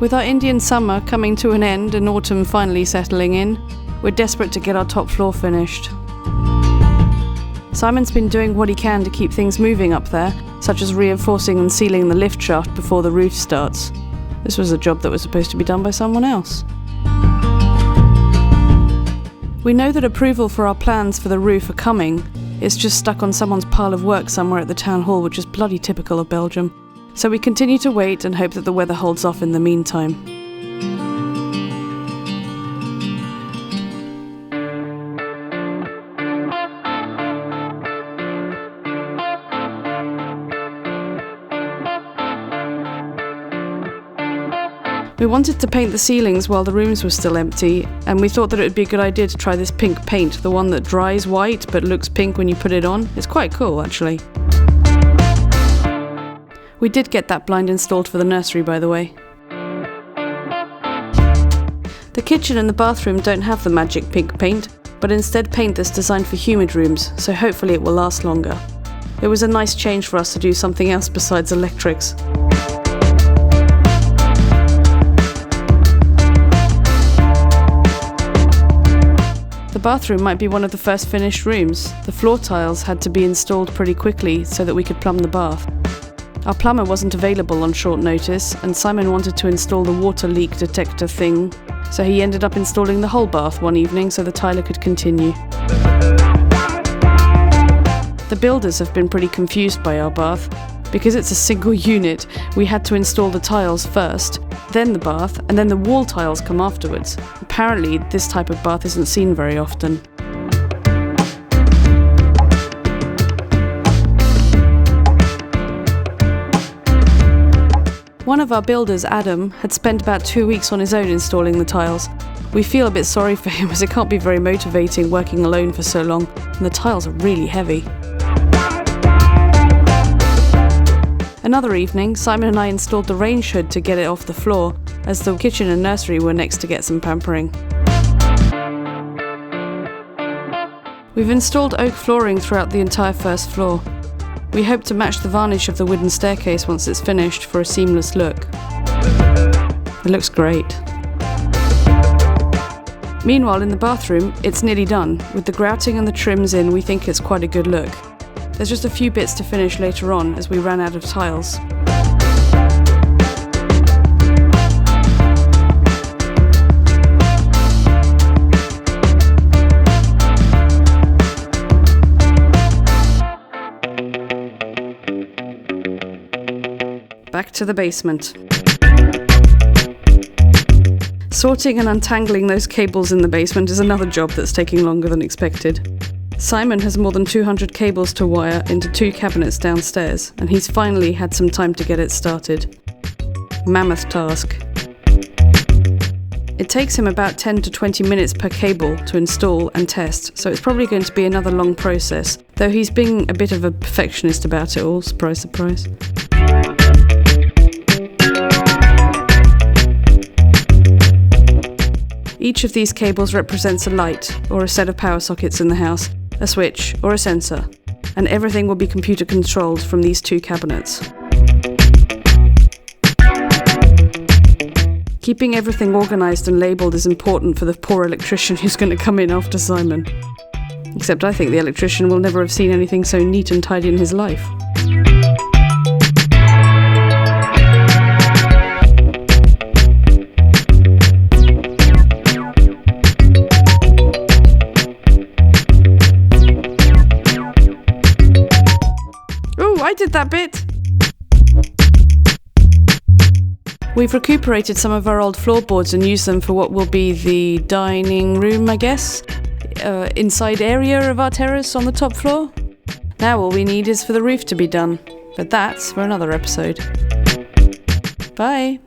With our Indian summer coming to an end and autumn finally settling in, we're desperate to get our top floor finished. Simon's been doing what he can to keep things moving up there, such as reinforcing and sealing the lift shaft before the roof starts. This was a job that was supposed to be done by someone else. We know that approval for our plans for the roof are coming. It's just stuck on someone's pile of work somewhere at the town hall, which is bloody typical of Belgium. So we continue to wait and hope that the weather holds off in the meantime. We wanted to paint the ceilings while the rooms were still empty, and we thought that it would be a good idea to try this pink paint, the one that dries white but looks pink when you put it on. It's quite cool, actually. We did get that blind installed for the nursery, by the way. The kitchen and the bathroom don't have the magic pink paint, but instead paint that's designed for humid rooms, so hopefully it will last longer. It was a nice change for us to do something else besides electrics. The bathroom might be one of the first finished rooms. The floor tiles had to be installed pretty quickly so that we could plumb the bath. Our plumber wasn't available on short notice, and Simon wanted to install the water leak detector thing, so he ended up installing the whole bath one evening so the tiler could continue. The builders have been pretty confused by our bath. Because it's a single unit, we had to install the tiles first, then the bath, and then the wall tiles come afterwards. Apparently, this type of bath isn't seen very often. One of our builders, Adam, had spent about 2 weeks on his own installing the tiles. We feel a bit sorry for him as it can't be very motivating working alone for so long, and the tiles are really heavy. Another evening, Simon and I installed the range hood to get it off the floor, as the kitchen and nursery were next to get some pampering. We've installed oak flooring throughout the entire first floor. We hope to match the varnish of the wooden staircase once it's finished for a seamless look. It looks great. Meanwhile, in the bathroom, it's nearly done. With the grouting and the trims in, we think it's quite a good look. There's just a few bits to finish later on as we ran out of tiles. Back to the basement. Sorting and untangling those cables in the basement is another job that's taking longer than expected. Simon has more than 200 cables to wire into 2 cabinets downstairs, and he's finally had some time to get it started. Mammoth task. It takes him about 10 to 20 minutes per cable to install and test, so it's probably going to be another long process, though he's being a bit of a perfectionist about it all, surprise, surprise. Each of these cables represents a light, or a set of power sockets in the house, a switch, or a sensor, and everything will be computer controlled from these 2 cabinets. Keeping everything organised and labelled is important for the poor electrician who's going to come in after Simon. Except I think the electrician will never have seen anything so neat and tidy in his life. I did that bit! We've recuperated some of our old floorboards and used them for what will be the dining room, I guess. Inside area of our terrace on the top floor. Now all we need is for the roof to be done. But that's for another episode. Bye!